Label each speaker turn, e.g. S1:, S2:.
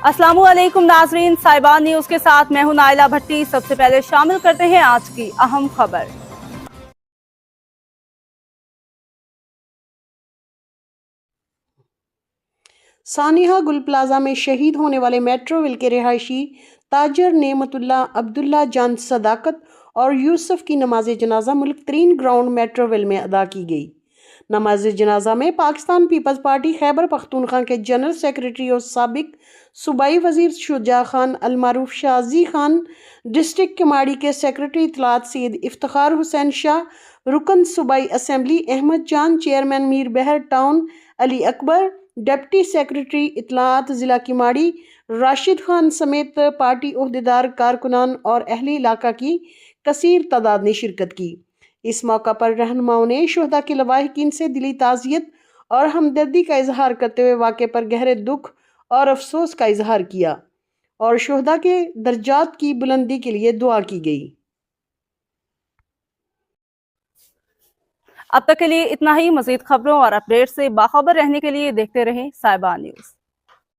S1: अस्सलामु अलैकुम नाजरीन, साहिबान न्यूज के साथ मैं हूं नाइला भट्टी। सबसे पहले शामिल करते हैं आज की अहम खबर।
S2: सानिहा गुल प्लाजा में शहीद होने वाले मेट्रोविल के रिहायशी ताजर नेमतुल्ला अब्दुल्ला जान सदाकत और यूसुफ की नमाज जनाजा मुल्क तरीन ग्राउंड मेट्रोविल में अदा की गई। नमाज जनाजा में पाकिस्तान पीपल्स पार्टी खैबर पख्तूनख्वा के जनरल सेक्रेटरी और साबिक सूबाई वजीर शुजा खान अलमारूफ शाजी खान, डिस्ट्रिक्ट किमाड़ी के सेक्रेटरी इतलात सैयद इफ्तिखार हुसैन शाह, रुकन सूबाई assembly Ahmad Jan, chairman Mir Bahar town Ali Akbar, deputy secretary इतलात ज़िला किमाड़ी राशिद खान समेत पार्टी ओहदेदार, कारकुनान और अहले इलाका की कसीर तादाद ने शिरकत की। इस मौका पर रहनुमाओं ने शुहदा के लवाहिकीन से दिली ताज़ियत और हमदर्दी का इजहार करते हुए वाक़े पर गहरे दुख और अफसोस का इजहार किया और शुहदा के दर्जात की बुलंदी के लिए दुआ की गई।
S1: अब तक के लिए इतना ही। मजीद खबरों और अपडेट से बाखबर रहने के लिए देखते रहें साहिबान न्यूज।